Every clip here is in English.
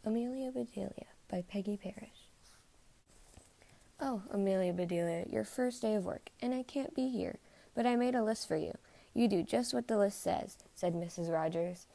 Amelia Bedilia by Peggy Parish. Oh, Amelia Bedilia, your first day of work, and I can't be here, but I made a list for you. You do just what the list says, said Mrs. Rogers.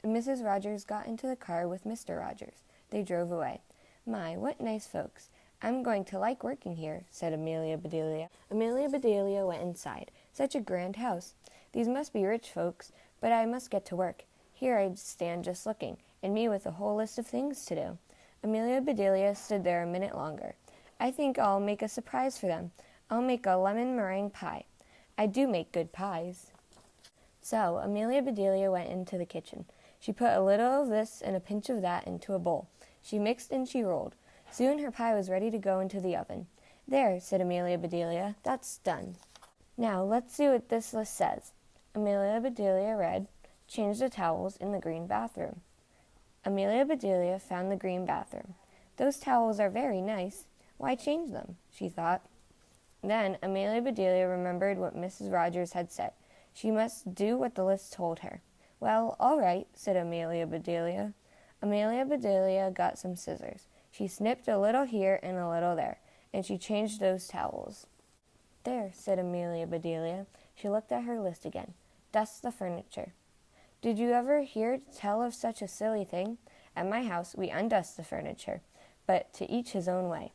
Mrs. Rogers got into the car with Mr. Rogers. They drove away. My, what nice folks. I'm going to like working here, said Amelia Bedilia. Amelia Bedilia went inside. Such a grand house. These must be rich folks, but I must get to work. Here I stand just looking, and me with a whole list of things to do. Amelia Bedilia stood there a minute longer. I think I'll make a surprise for them. I'll make a lemon meringue pie. I do make good pies. So Amelia Bedilia went into the kitchen. She put a little of this and a pinch of that into a bowl. She mixed and she rolled. Soon her pie was ready to go into the oven. There, said Amelia Bedilia, that's done. Now let's see what this list says. Amelia Bedilia read, change the towels in the green bathroom. Amelia Bedilia found the green bathroom. Those towels are very nice. Why change them? She thought. Then Amelia Bedilia remembered what Mrs. Rogers had said. She must do what the list told her. Well, all right, said Amelia Bedilia. Amelia Bedilia got some scissors. She snipped a little here and a little there, and she changed those towels. There, said Amelia Bedilia. She looked at her list again. Dust the furniture. Did you ever hear tell of such a silly thing? At my house, we undust the furniture, but to each his own way.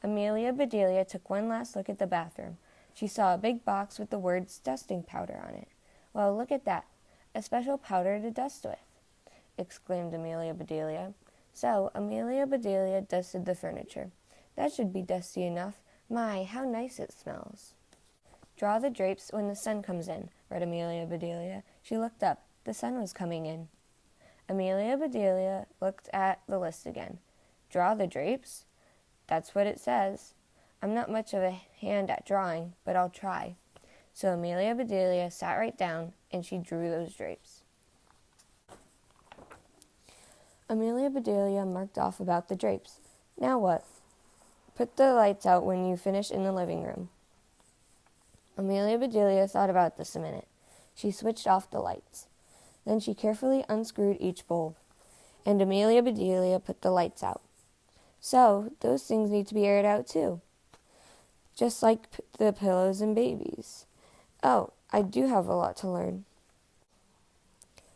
Amelia Bedilia took one last look at the bathroom. She saw a big box with the words dusting powder on it. Well, look at that. A special powder to dust with, exclaimed Amelia Bedilia. So Amelia Bedilia dusted the furniture. That should be dusty enough. My, how nice it smells. Draw the drapes when the sun comes in, read Amelia Bedilia. She looked up. The sun was coming in. Amelia Bedilia looked at the list again. Draw the drapes? That's what it says. I'm not much of a hand at drawing, but I'll try. So Amelia Bedilia sat right down, and she drew those drapes. Amelia Bedilia marked off about the drapes. Now what? Put the lights out when you finish in the living room. Amelia Bedilia thought about this a minute. She switched off the lights. Then she carefully unscrewed each bulb, and Amelia Bedilia put the lights out. So, those things need to be aired out too, just like the pillows and babies. Oh, I do have a lot to learn.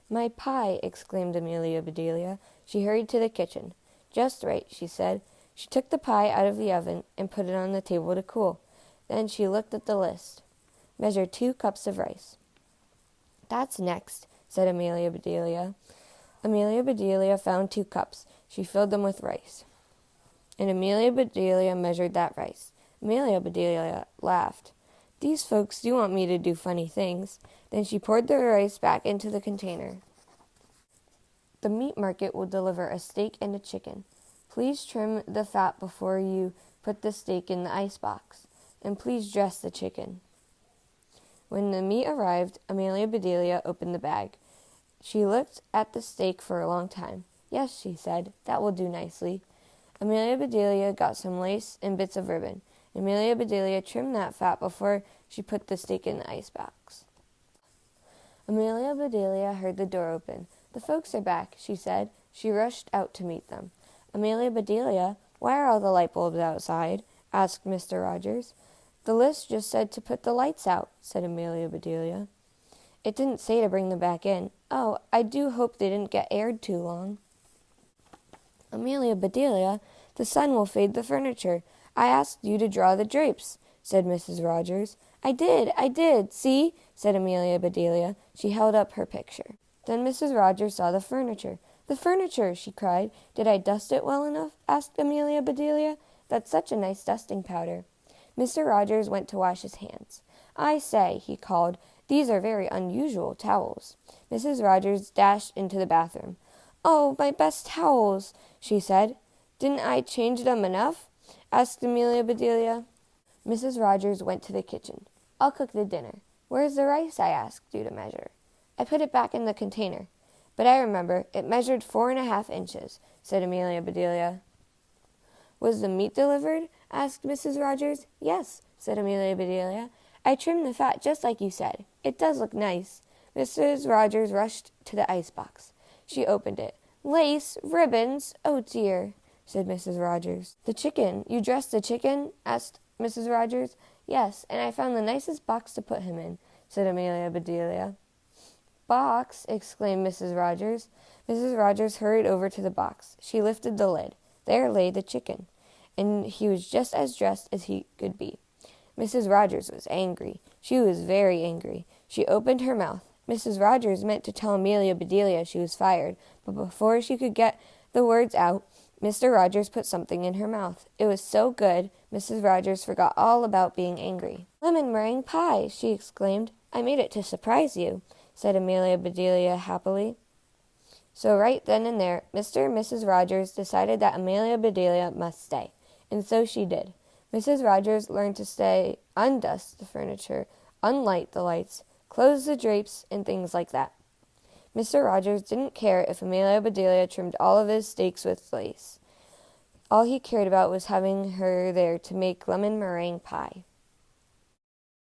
My pie, exclaimed Amelia Bedilia. She hurried to the kitchen. Just right, she said. She took the pie out of the oven and put it on the table to cool. Then she looked at the list. Measure 2 cups of rice. That's next, said Amelia Bedilia. Amelia Bedilia found 2 cups. She filled them with rice. And Amelia Bedilia measured that rice. Amelia Bedilia laughed. These folks do want me to do funny things. Then she poured the rice back into the container. The meat market will deliver a steak and a chicken. Please trim the fat before you put the steak in the ice box. And please dress the chicken. When the meat arrived, Amelia Bedilia opened the bag. She looked at the steak for a long time. Yes, she said, that will do nicely. Amelia Bedilia got some lace and bits of ribbon. Amelia Bedilia trimmed that fat before she put the steak in the ice box. Amelia Bedilia heard the door open. The folks are back, she said. She rushed out to meet them. Amelia Bedilia, why are all the light bulbs outside? Asked Mr. Rogers. The list just said to put the lights out, said Amelia Bedilia. It didn't say to bring them back in. Oh, I do hope they didn't get aired too long. Amelia Bedilia, the sun will fade the furniture. I asked you to draw the drapes, said Mrs. Rogers. I did, see, said Amelia Bedilia. She held up her picture. Then Mrs. Rogers saw the furniture. The furniture, she cried. Did I dust it well enough? Asked Amelia Bedilia. That's such a nice dusting powder. Mr. Rogers went to wash his hands. I say, he called, these are very unusual towels. Mrs. Rogers dashed into the bathroom. Oh, my best towels, she said. Didn't I change them enough? Asked Amelia Bedilia. Mrs. Rogers went to the kitchen. I'll cook the dinner. Where's the rice? I asked you to measure. I put it back in the container. But I remember it measured 4.5 inches, said Amelia Bedilia. Was the meat delivered? Asked Mrs. Rogers. Yes, said Amelia Bedilia. I trimmed the fat just like you said. It does look nice. Mrs. Rogers rushed to the icebox. She opened it. Lace, ribbons, oh dear, said Mrs. Rogers. The chicken. You dressed the chicken? Asked Mrs. Rogers. Yes, and I found the nicest box to put him in, said Amelia Bedilia. Box! Exclaimed Mrs. Rogers. Mrs. Rogers hurried over to the box. She lifted the lid. There lay the chicken, and he was just as dressed as he could be. Mrs. Rogers was angry. She was very angry. She opened her mouth. Mrs. Rogers meant to tell Amelia Bedilia she was fired, but before she could get the words out, Mr. Rogers put something in her mouth. It was so good, Mrs. Rogers forgot all about being angry. Lemon meringue pie, she exclaimed. I made it to surprise you, said Amelia Bedilia happily. So right then and there, Mr. and Mrs. Rogers decided that Amelia Bedilia must stay, and so she did. Mrs. Rogers learned to stay, undust the furniture, unlight the lights, close the drapes, and things like that. Mr. Rogers didn't care if Amelia Bedilia trimmed all of his steaks with lace. All he cared about was having her there to make lemon meringue pie.